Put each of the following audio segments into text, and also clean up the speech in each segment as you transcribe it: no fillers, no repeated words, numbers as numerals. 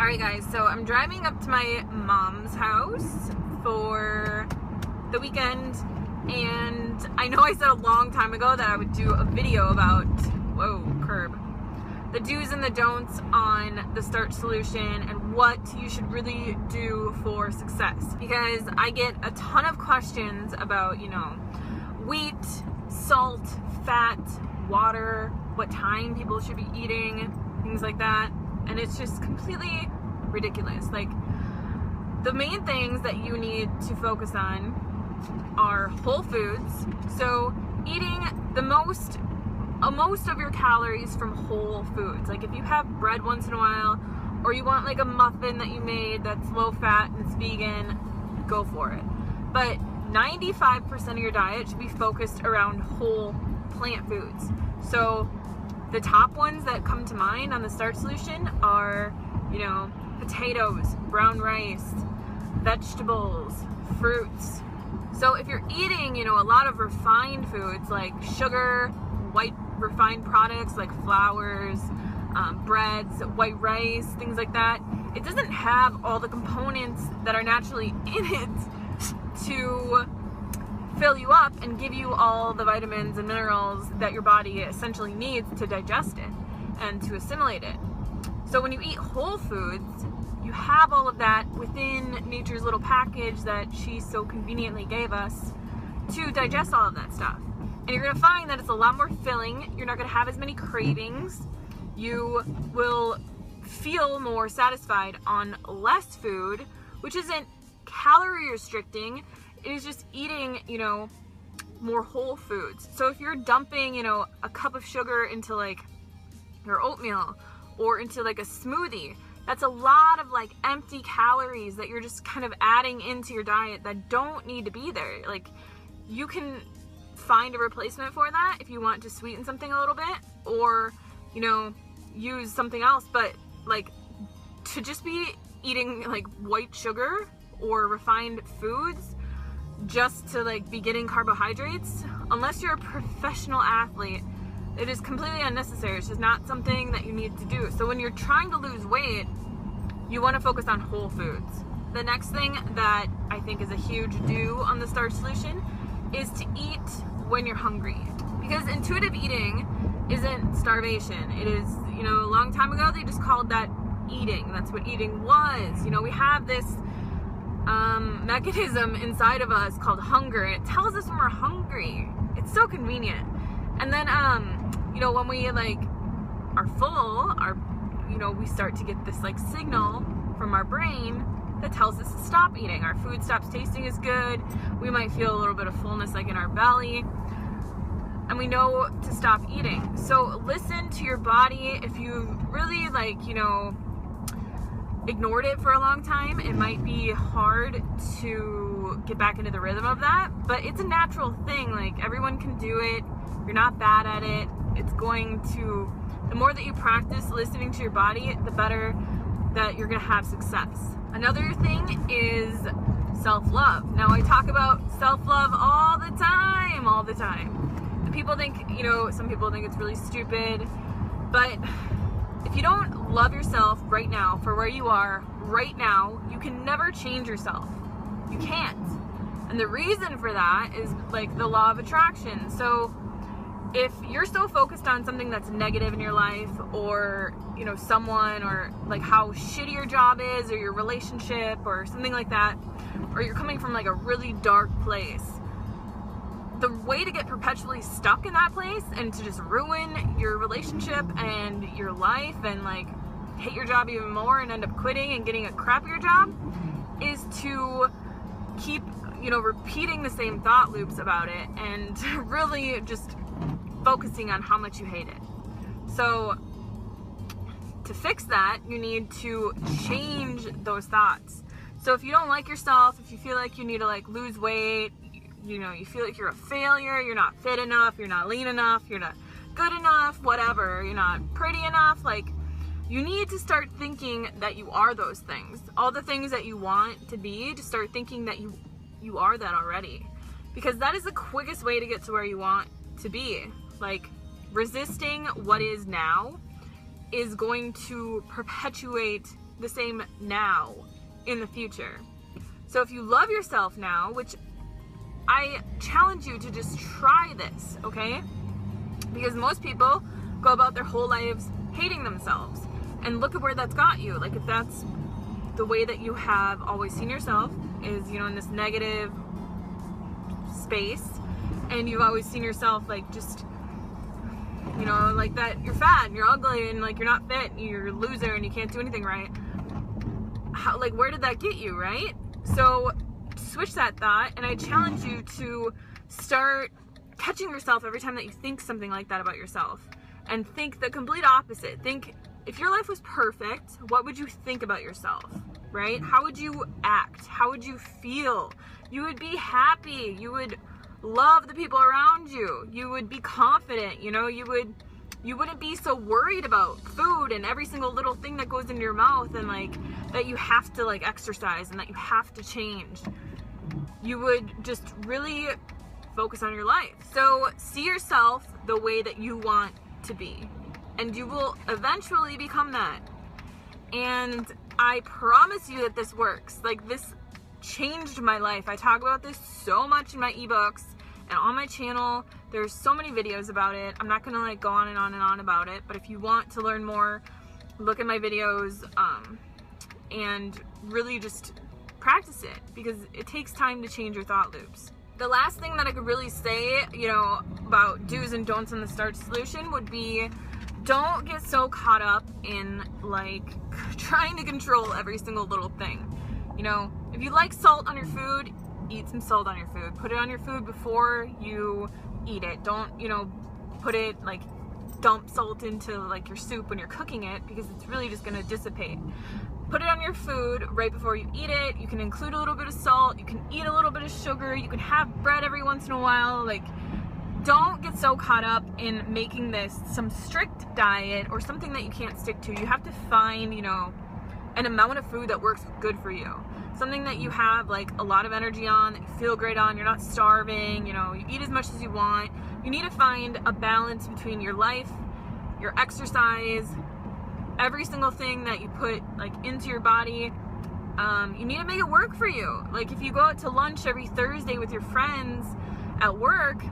Alright guys, so I'm driving up to my mom's house for the weekend, and I know I said a long time ago that I would do a video about, the do's and the don'ts on the Starch solution and what you should really do for success. Because I get a ton of questions about, wheat, salt, fat, water, what time people should be eating, things like that. And it's just completely ridiculous. Like, the main things that you need to focus on are whole foods. So eating the most of your calories from whole foods. Like if you have bread once in a while, or you want like a muffin that you made that's low fat and it's vegan, go for it. But 95% of your diet should be focused around whole plant foods. So the top ones that come to mind on the Starch solution are, potatoes, brown rice, vegetables, fruits. So if you're eating, a lot of refined foods like sugar, white refined products like flours, breads, white rice, things like that, it doesn't have all the components that are naturally in it to fill you up and give you all the vitamins and minerals that your body essentially needs to digest it and to assimilate it. So when you eat whole foods, you have all of that within nature's little package that she so conveniently gave us to digest all of that stuff. And you're going to find that it's a lot more filling. You're not going to have as many cravings. You will feel more satisfied on less food, which isn't calorie restricting. It is just eating, more whole foods. So if you're dumping, a cup of sugar into like your oatmeal or into like a smoothie, that's a lot of like empty calories that you're just kind of adding into your diet that don't need to be there. Like, you can find a replacement for that if you want to sweeten something a little bit, or, use something else. But like, to just be eating like white sugar or refined foods just to like be getting carbohydrates, unless you're a professional athlete, it is completely unnecessary. It's just not something that you need to do. So when you're trying to lose weight, you want to focus on whole foods. The next thing that I think is a huge do on the Starch solution is to eat when you're hungry. Because intuitive eating isn't starvation. It is, a long time ago they just called that eating. That's what eating was. We have this mechanism inside of us called hunger. It tells us when we're hungry. It's so convenient. And then, when we are full, we start to get this signal from our brain that tells us to stop eating. Our food stops tasting as good. We might feel a little bit of fullness in our belly, and we know to stop eating. So listen to your body. If you really ignored it for a long time, it might be hard to get back into the rhythm of that, but it's a natural thing. Like, everyone can do it. You're not bad at it. It's going to, the more that you practice listening to your body, the better that you're going to have success. Another thing is self-love. Now, I talk about self-love all the time. And people think, some people think it's really stupid, but if you don't love yourself right now for where you are right now, you can never change yourself. You can't. And the reason for that is the law of attraction. So if you're so focused on something that's negative in your life, or someone, or how shitty your job is, or your relationship, or something like that, or you're coming from a really dark place, the way to get perpetually stuck in that place and to just ruin your relationship and your life and hate your job even more and end up quitting and getting a crappier job is to keep repeating the same thought loops about it and really just focusing on how much you hate it. So to fix that, you need to change those thoughts. So if you don't like yourself, if you feel like you need to lose weight, you feel like you're a failure, you're not fit enough, you're not lean enough, you're not good enough, whatever, you're not pretty enough, you need to start thinking that you are those things. All the things that you want to be, to start thinking that you are that already. Because that is the quickest way to get to where you want to be. Resisting what is now is going to perpetuate the same now in the future. So if you love yourself now, which I challenge you to just try this, okay? Because most people go about their whole lives hating themselves. And look at where that's got you. Like, if that's the way that you have always seen yourself is, you know, in this negative space, and you've always seen yourself like just, you know, like that you're fat and you're ugly and like you're not fit and you're a loser and you can't do anything right. How, like, where did that get you, right? So switch that thought, and I challenge you to start catching yourself every time that you think something like that about yourself, and think the complete opposite. Think, if your life was perfect, what would you think about yourself, right? How would you act? How would you feel? You would be happy. You would love the people around you. You would be confident, you know, you wouldn't be so worried about food and every single little thing that goes into your mouth, and like that you have to like exercise and that you have to change. You would just really focus on your life. So see yourself the way that you want to be, and you will eventually become that. And I promise you that this works. Like, this changed my life. I talk about this so much in my ebooks and on my channel. There's so many videos about it. I'm not gonna like go on and on and on about it, but if you want to learn more, look at my videos and really just practice it, because it takes time to change your thought loops. The last thing that I could really say, you know, about do's and don'ts in the Starch solution would be, don't get so caught up in like trying to control every single little thing. You know, if you like salt on your food, eat some salt on your food. Put it on your food before you eat it. Don't, you know, put it like, dump salt into like your soup when you're cooking it, because it's really just gonna dissipate. Put it on your food right before you eat it. You can include a little bit of salt. You can eat a little bit of sugar. You can have bread every once in a while. Like, don't get so caught up in making this some strict diet or something that you can't stick to. You have to find, you know, an amount of food that works good for you. Something that you have like a lot of energy on, that you feel great on, you're not starving, you know, you eat as much as you want. You need to find a balance between your life, your exercise, every single thing that you put like into your body. You need to make it work for you. Like, if you go out to lunch every Thursday with your friends at work,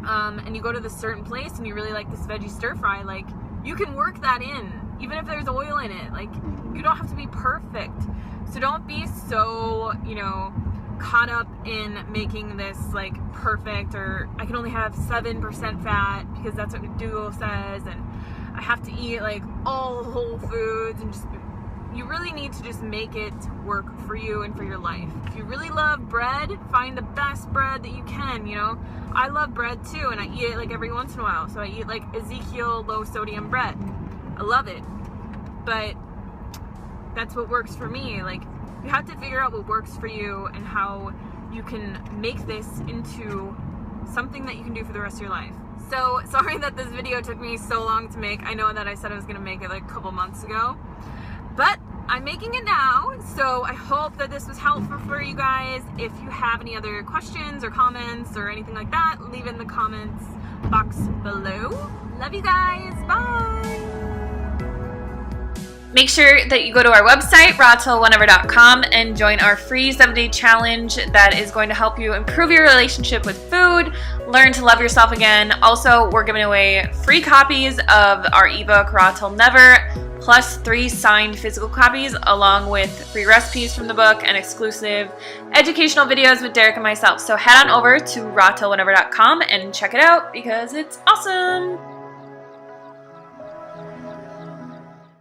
and you go to this certain place and you really like this veggie stir fry, like, you can work that in, even if there's oil in it. Like, you don't have to be perfect. So don't be so, you know, caught up in making this like perfect, or I can only have 7% fat because that's what Google says, and I have to eat like all whole foods, and just, you really need to just make it work for you and for your life. If you really love bread, find the best bread that you can, you know. I love bread too, and I eat it like every once in a while. So I eat like Ezekiel low sodium bread. I love it. But that's what works for me. Like, you have to figure out what works for you and how you can make this into something that you can do for the rest of your life. So sorry that this video took me so long to make. I know that I said I was gonna make it like a couple months ago, but I'm making it now. So I hope that this was helpful for you guys. If you have any other questions or comments or anything like that, leave it in the comments box below. Love you guys. Bye. Make sure that you go to our website, rawtillwhenever.com, and join our free 7-day challenge that is going to help you improve your relationship with food, learn to love yourself again. Also, we're giving away free copies of our ebook, Raw Till Never, plus 3 signed physical copies, along with free recipes from the book and exclusive educational videos with Derek and myself. So head on over to rawtillwhenever.com and check it out, because it's awesome.